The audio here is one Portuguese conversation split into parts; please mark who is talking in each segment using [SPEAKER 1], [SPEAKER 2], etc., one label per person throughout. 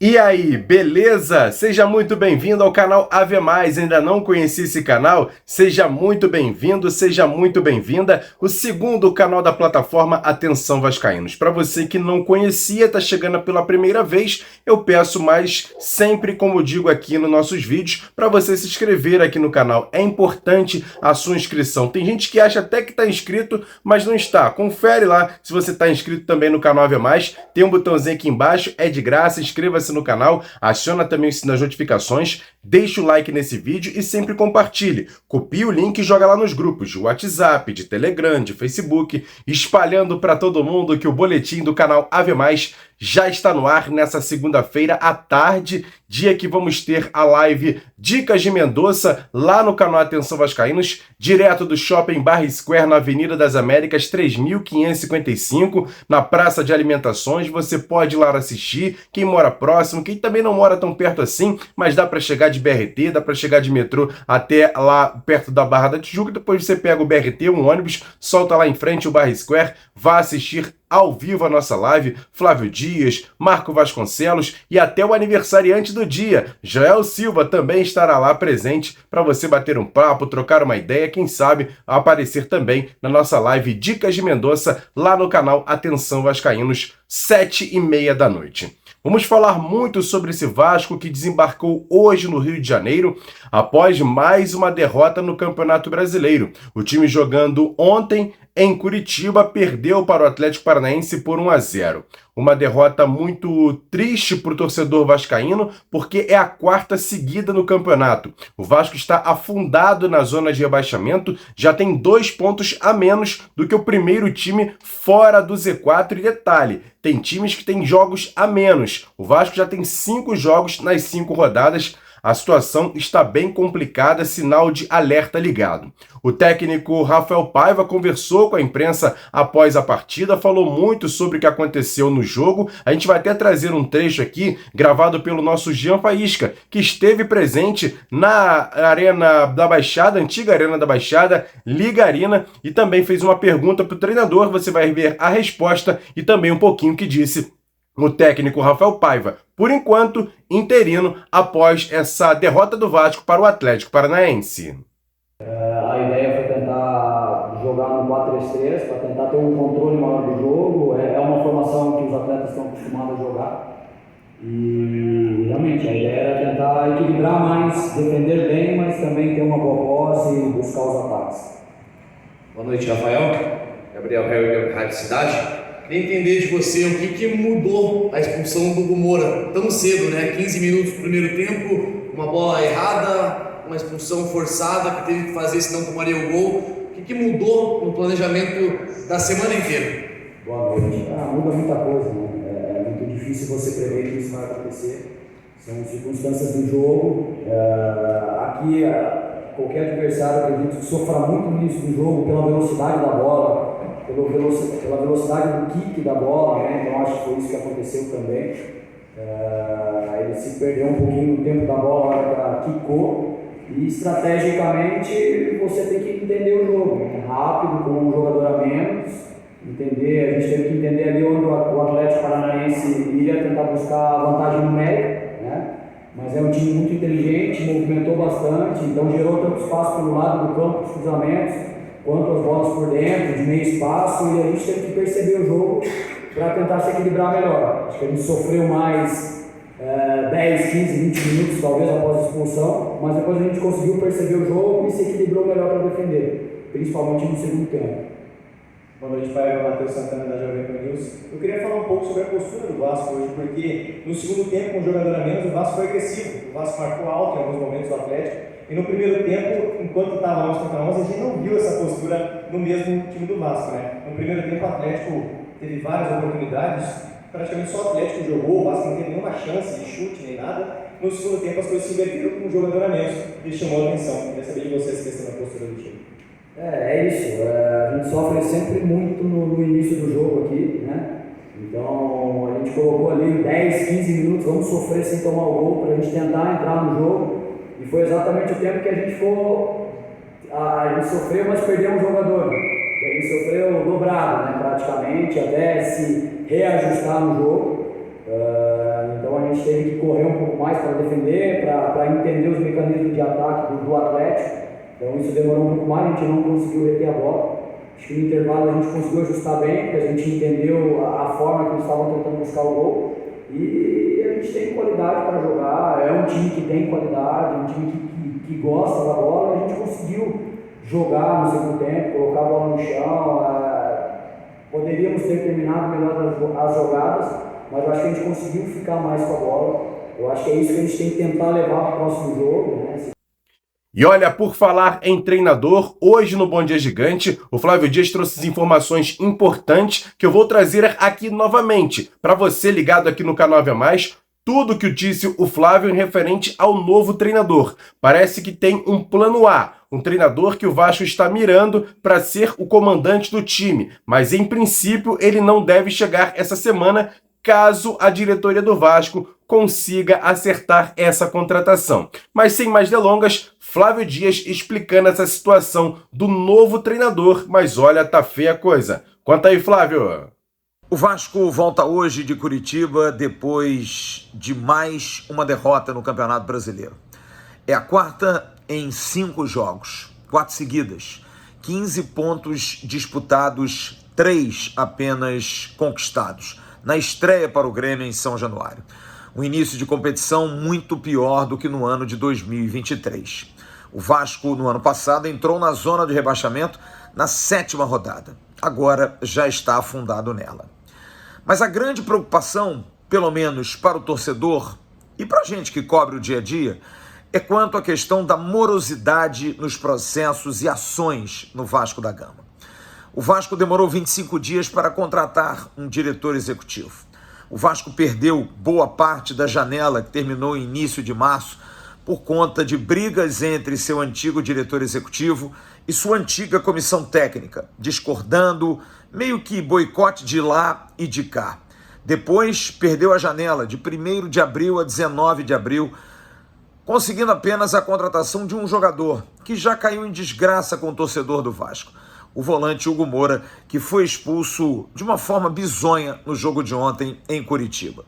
[SPEAKER 1] E aí, beleza? Seja muito bem-vindo ao canal Ave Mais. Ainda não conheci esse canal? Seja muito bem-vindo, seja muito bem-vinda. O segundo canal da plataforma Atenção Vascaínos. Para você que não conhecia, está chegando pela primeira vez, eu peço mais sempre, como digo aqui nos nossos vídeos, para você se inscrever aqui no canal. É importante a sua inscrição. Tem gente que acha até que está inscrito, mas não está. Confere lá se você está inscrito também no canal Ave Mais. Tem um botãozinho aqui embaixo, é de graça, inscreva-se no canal, aciona também o sininho das notificações, deixa o like nesse vídeo e sempre compartilhe. Copie o link e joga lá nos grupos de WhatsApp, de Telegram, de Facebook, espalhando para todo mundo que o boletim do canal Ave Mais já está no ar nessa segunda-feira à tarde, dia que vamos ter a live Dicas de Mendoza lá no canal Atenção Vascaínos, direto do Shopping Barra Square na Avenida das Américas 3555, na Praça de Alimentações. Você pode ir lá assistir, quem mora próximo, quem também não mora tão perto assim, mas dá para chegar de BRT, dá para chegar de metrô até lá perto da Barra da Tijuca, depois você pega o BRT, um ônibus, solta lá em frente o Barra Square, vá assistir ao vivo a nossa live, Flávio Dias, Marco Vasconcelos e até o aniversariante do dia, Joel Silva, também estará lá presente para você bater um papo, trocar uma ideia, quem sabe aparecer também na nossa live Dicas de Mendoza lá no canal Atenção Vascaínos, 7h30 da noite. Vamos falar muito sobre esse Vasco que desembarcou hoje no Rio de Janeiro após mais uma derrota no Campeonato Brasileiro. O time jogando ontem em Curitiba perdeu para o Atlético Paranaense por 1-0. Uma derrota muito triste para o torcedor vascaíno, porque é a quarta seguida no campeonato. O Vasco está afundado na zona de rebaixamento, já tem 2 pontos a menos do que o primeiro time fora do Z4. E detalhe, tem times que têm jogos a menos. O Vasco já tem 5 jogos nas 5 rodadas. A situação está bem complicada, sinal de alerta ligado. O técnico Rafael Paiva conversou com a imprensa após a partida, falou muito sobre o que aconteceu no jogo. A gente vai até trazer um trecho aqui, gravado pelo nosso Jean Faísca, que esteve presente na Arena da Baixada, antiga Arena da Baixada, Liga Arena, e também fez uma pergunta para o treinador. Você vai ver a resposta e também um pouquinho o que disse o técnico Rafael Paiva, por enquanto interino, após essa derrota do Vasco para o Atlético Paranaense.
[SPEAKER 2] A ideia foi tentar jogar no 4-3-3, para tentar ter um controle maior do jogo. É uma formação que os atletas estão acostumados a jogar. E realmente a ideia era tentar equilibrar mais, defender bem, mas também ter uma boa posse e buscar os ataques.
[SPEAKER 3] Boa noite, Rafael. Gabriel Herger, Rádio Cidade. Queria entender de você o que mudou a expulsão do Hugo Moura tão cedo, né? 15 minutos do primeiro tempo, uma bola errada, uma expulsão forçada que teve que fazer, senão tomaria o gol. O que mudou no planejamento da semana inteira?
[SPEAKER 2] Boa noite. Muda muita coisa, né? É muito difícil você prever que isso vai acontecer. São circunstâncias do jogo. Aqui, qualquer adversário, acredito que sofra muito nisso do jogo, pela velocidade da bola, pela velocidade do kick da bola, né? Então acho que foi isso que aconteceu também. Ele se perdeu um pouquinho no tempo da bola na hora que ela quicou, e estrategicamente você tem que entender o jogo, né? Rápido, com um jogador a menos, a gente teve que entender ali onde o Atlético Paranaense iria tentar buscar a vantagem numérica, né? Mas é um time muito inteligente, movimentou bastante, então gerou tanto espaço pelo lado do campo, os cruzamentos, quanto as bolas por dentro, de meio espaço, e a gente teve que perceber o jogo para tentar se equilibrar melhor. Acho que a gente sofreu mais 10, 15, 20 minutos talvez após a expulsão, mas depois a gente conseguiu perceber o jogo e se equilibrou melhor para defender, principalmente no segundo tempo.
[SPEAKER 4] Boa noite, pai. Matheus Santana da Jovem Pan News. Eu queria falar um pouco sobre a postura do Vasco hoje, porque no segundo tempo, com o jogador a menos, o Vasco foi agressivo. O Vasco marcou alto em alguns momentos o Atlético. E no primeiro tempo, enquanto estava 11 contra 11, a gente não viu essa postura no mesmo time do Vasco, né? No primeiro tempo, o Atlético teve várias oportunidades, praticamente só o Atlético jogou, o Vasco não teve nenhuma chance de chute nem nada. No segundo tempo, as coisas se inverteram com um jogador a menos e chamou a atenção. Queria saber de vocês a questão da postura do time.
[SPEAKER 2] É isso, a gente sofre sempre muito no início do jogo aqui, né? Então a gente colocou ali 10, 15 minutos, vamos sofrer sem tomar o gol para a gente tentar entrar no jogo, e foi exatamente o tempo que a gente sofreu, mas perdeu um jogador, a gente sofreu dobrado, né, praticamente, até se reajustar no jogo. Então a a gente teve que correr um pouco mais para defender, para entender os mecanismos de ataque do Atlético. Então isso demorou um pouco mais, a gente não conseguiu reter a bola. Acho que no intervalo a gente conseguiu ajustar bem, porque a gente entendeu a forma que eles estavam tentando buscar o gol. E a gente tem qualidade para jogar, é um time que tem qualidade, um time que gosta da bola. A gente conseguiu jogar no segundo tempo, colocar a bola no chão. Poderíamos ter terminado melhor as jogadas, mas eu acho que a gente conseguiu ficar mais com a bola. Eu acho que é isso que a gente tem que tentar levar para o próximo jogo, né?
[SPEAKER 1] E olha, por falar em treinador, hoje no Bom Dia Gigante, o Flávio Dias trouxe as informações importantes que eu vou trazer aqui novamente. Para você ligado aqui no canal Ave Mais, tudo que disse o Flávio em referente ao novo treinador. Parece que tem um plano A, um treinador que o Vasco está mirando para ser o comandante do time. Mas em princípio ele não deve chegar essa semana, caso a diretoria do Vasco consiga acertar essa contratação. Mas sem mais delongas, Flávio Dias explicando essa situação do novo treinador. Mas olha, tá feia a coisa. Conta aí, Flávio.
[SPEAKER 5] O Vasco volta hoje de Curitiba depois de mais uma derrota no Campeonato Brasileiro. É a quarta em 5 jogos, 4 seguidas, 15 pontos disputados, 3 apenas conquistados, na estreia para o Grêmio em São Januário. Um início de competição muito pior do que no ano de 2023. O Vasco, no ano passado, entrou na zona de rebaixamento na 7ª rodada. Agora já está afundado nela. Mas a grande preocupação, pelo menos para o torcedor e para a gente que cobre o dia a dia, é quanto à questão da morosidade nos processos e ações no Vasco da Gama. O Vasco demorou 25 dias para contratar um diretor executivo. O Vasco perdeu boa parte da janela que terminou em início de março por conta de brigas entre seu antigo diretor executivo e sua antiga comissão técnica, discordando, meio que boicote de lá e de cá. Depois perdeu a janela de 1º de abril a 19 de abril, conseguindo apenas a contratação de um jogador que já caiu em desgraça com o torcedor do Vasco, o volante Hugo Moura, que foi expulso de uma forma bizonha no jogo de ontem em Curitiba.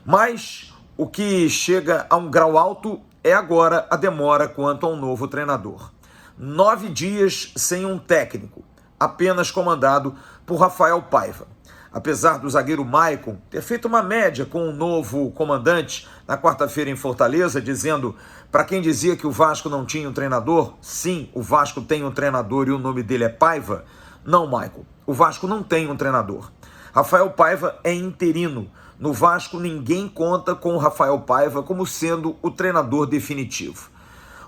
[SPEAKER 5] Mas o que chega a um grau alto é agora a demora quanto ao novo treinador. 9 dias sem um técnico, apenas comandado por Rafael Paiva. Apesar do zagueiro Maicon ter feito uma média com o novo comandante na quarta-feira em Fortaleza, dizendo para quem dizia que o Vasco não tinha um treinador, sim, o Vasco tem um treinador e o nome dele é Paiva. Não, Maicon, o Vasco não tem um treinador. Rafael Paiva é interino. No Vasco ninguém conta com o Rafael Paiva como sendo o treinador definitivo.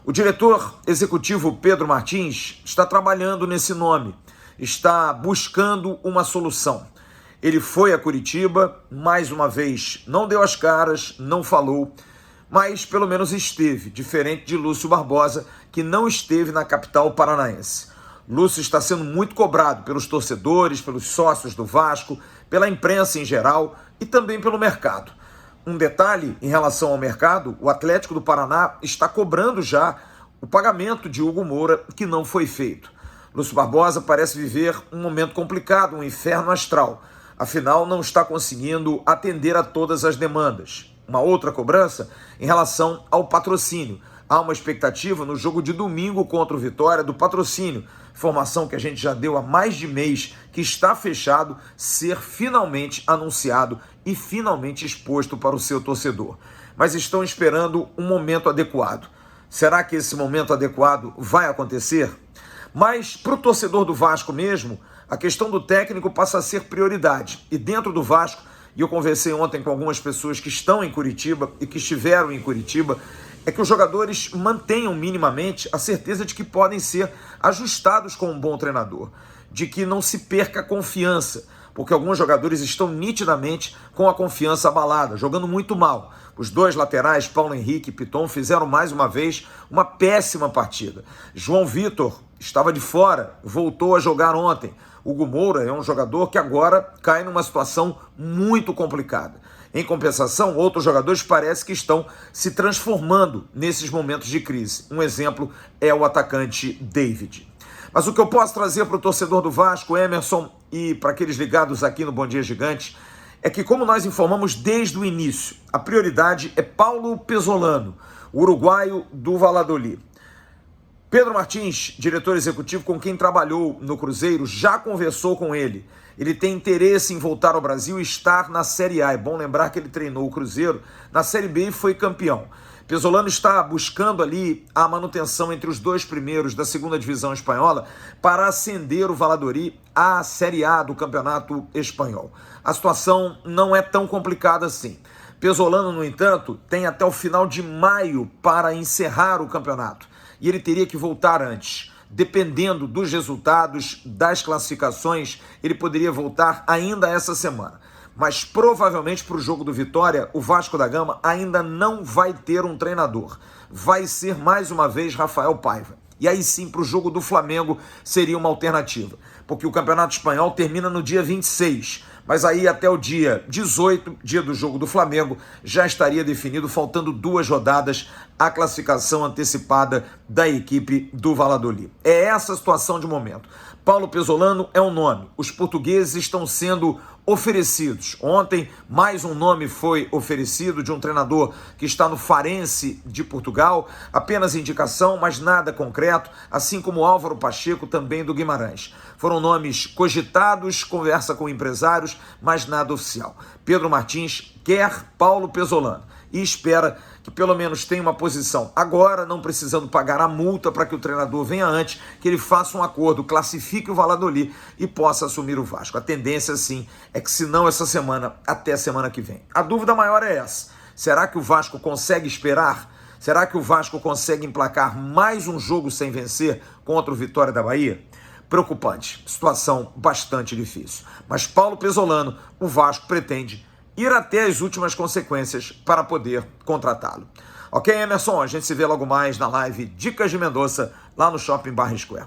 [SPEAKER 5] O diretor executivo Pedro Martins está trabalhando nesse nome, está buscando uma solução. Ele foi a Curitiba, mais uma vez, não deu as caras, não falou, mas pelo menos esteve, diferente de Lúcio Barbosa, que não esteve na capital paranaense. Lúcio está sendo muito cobrado pelos torcedores, pelos sócios do Vasco, pela imprensa em geral e também pelo mercado. Um detalhe em relação ao mercado, o Atlético do Paraná está cobrando já o pagamento de Hugo Moura, que não foi feito. Lúcio Barbosa parece viver um momento complicado, um inferno astral. Afinal, não está conseguindo atender a todas as demandas. Uma outra cobrança em relação ao patrocínio. Há uma expectativa no jogo de domingo contra o Vitória do patrocínio, informação que a gente já deu há mais de mês, que está fechado, ser finalmente anunciado e finalmente exposto para o seu torcedor. Mas estão esperando um momento adequado. Será que esse momento adequado vai acontecer? Mas para o torcedor do Vasco mesmo, a questão do técnico passa a ser prioridade. E dentro do Vasco, e eu conversei ontem com algumas pessoas que estão em Curitiba e que estiveram em Curitiba, é que os jogadores mantenham minimamente a certeza de que podem ser ajustados com um bom treinador, de que não se perca a confiança, porque alguns jogadores estão nitidamente com a confiança abalada, jogando muito mal. Os dois laterais, Paulo Henrique e Piton, fizeram mais uma vez uma péssima partida. João Vitor estava de fora, voltou a jogar ontem. Hugo Moura é um jogador que agora cai numa situação muito complicada. Em compensação, outros jogadores parece que estão se transformando nesses momentos de crise. Um exemplo é o atacante David. Mas o que eu posso trazer para o torcedor do Vasco, Emerson, e para aqueles ligados aqui no Bom Dia Gigante, é que, como nós informamos desde o início, a prioridade é Paulo Pesolano, o uruguaio do Valladolid. Pedro Martins, diretor executivo com quem trabalhou no Cruzeiro, já conversou com ele. Ele tem interesse em voltar ao Brasil e estar na Série A. É bom lembrar que ele treinou o Cruzeiro na Série B e foi campeão. Pesolano está buscando ali a manutenção entre os 2 primeiros da segunda divisão espanhola para ascender o Valladolid à Série A do Campeonato Espanhol. A situação não é tão complicada assim. Pesolano, no entanto, tem até o final de maio para encerrar o campeonato. E ele teria que voltar antes. Dependendo dos resultados, das classificações, ele poderia voltar ainda essa semana. Mas provavelmente para o jogo do Vitória, o Vasco da Gama ainda não vai ter um treinador. Vai ser mais uma vez Rafael Paiva. E aí sim, para o jogo do Flamengo, seria uma alternativa. Porque o Campeonato Espanhol termina no dia 26. Mas aí até o dia 18, dia do jogo do Flamengo, já estaria definido, faltando 2 rodadas, a classificação antecipada da equipe do Valladolid. É essa a situação de momento. Paulo Pesolano é um nome. Os portugueses estão sendo oferecidos. Ontem, mais um nome foi oferecido de um treinador que está no Farense de Portugal. Apenas indicação, mas nada concreto, assim como Álvaro Pacheco, também do Guimarães. Foram nomes cogitados, conversa com empresários, mas nada oficial. Pedro Martins quer Paulo Pesolano e espera que pelo menos tenha uma posição agora, não precisando pagar a multa para que o treinador venha antes, que ele faça um acordo, classifique o Valladolid e possa assumir o Vasco. A tendência, sim, é que se não essa semana, até a semana que vem. A dúvida maior é essa. Será que o Vasco consegue esperar? Será que o Vasco consegue emplacar mais um jogo sem vencer contra o Vitória da Bahia? Preocupante, situação bastante difícil. Mas Paulo Pesolano, o Vasco pretende ir até as últimas consequências para poder contratá-lo. Ok, Emerson? A gente se vê logo mais na live Dicas de Mendonça, lá no Shopping Barra Square.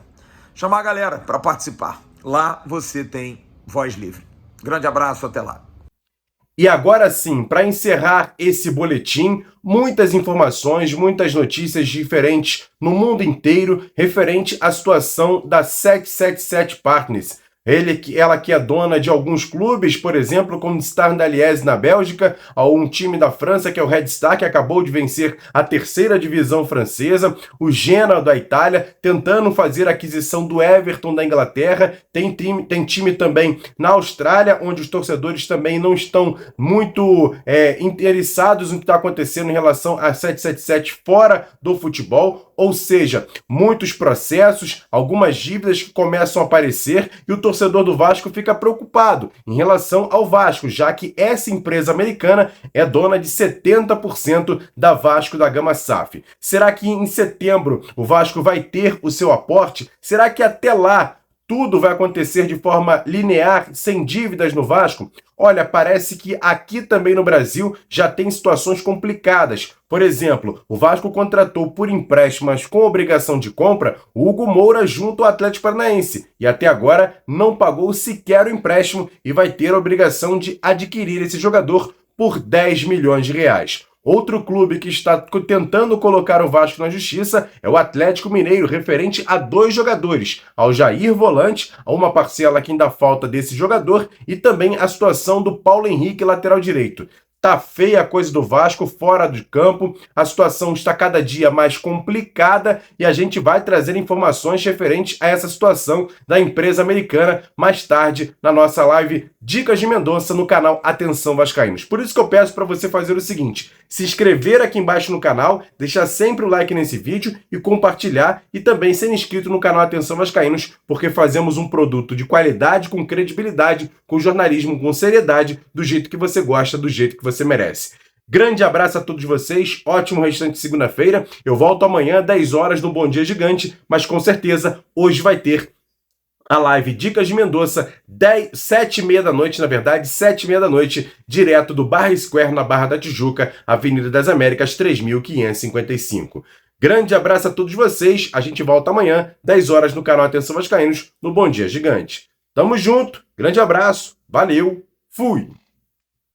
[SPEAKER 5] Chamar a galera para participar. Lá você tem voz livre. Grande abraço, até lá.
[SPEAKER 1] E agora sim, para encerrar esse boletim, muitas informações, muitas notícias diferentes no mundo inteiro referente à situação da 777 Partners. Ela que é dona de alguns clubes, por exemplo, como Stade Liège na Bélgica, ou um time da França que é o Red Star, que acabou de vencer a 3ª divisão francesa, o Genoa da Itália, tentando fazer a aquisição do Everton da Inglaterra, tem time também na Austrália, onde os torcedores também não estão muito interessados no que está acontecendo em relação a 777 fora do futebol, ou seja, muitos processos, algumas dívidas que começam a aparecer e o torcedor do Vasco fica preocupado em relação ao Vasco, já que essa empresa americana é dona de 70% da Vasco da Gama SAF. Será que em setembro o Vasco vai ter o seu aporte? Será que até lá tudo vai acontecer de forma linear, sem dívidas no Vasco? Olha, parece que aqui também no Brasil já tem situações complicadas. Por exemplo, o Vasco contratou por empréstimos com obrigação de compra o Hugo Moura junto ao Atlético Paranaense e até agora não pagou sequer o empréstimo e vai ter a obrigação de adquirir esse jogador por 10 milhões de reais. Outro clube que está tentando colocar o Vasco na justiça é o Atlético Mineiro, referente a 2 jogadores, ao Jair Volante, a uma parcela que ainda falta desse jogador, e também a situação do Paulo Henrique, lateral direito. Tá feia a coisa do Vasco fora do campo, a situação está cada dia mais complicada e a gente vai trazer informações referentes a essa situação da empresa americana mais tarde na nossa live Dicas de Mendonça no canal Atenção Vascaínos. Por isso que eu peço para você fazer o seguinte, se inscrever aqui embaixo no canal, deixar sempre o like nesse vídeo e compartilhar e também ser inscrito no canal Atenção Vascaínos, porque fazemos um produto de qualidade, com credibilidade, com jornalismo, com seriedade, do jeito que você gosta, do jeito que você merece. Grande abraço a todos vocês, ótimo restante de segunda-feira. Eu volto amanhã, 10 horas, no Bom Dia Gigante, mas com certeza hoje vai ter a live Dicas de Mendonça, 7h30 da noite, na verdade, 7h30 da noite, direto do Barra Square, na Barra da Tijuca, Avenida das Américas, 3555. Grande abraço a todos vocês, a gente volta amanhã, 10 horas, no canal Atenção Vascaínos, no Bom Dia Gigante. Tamo junto, grande abraço, valeu, fui!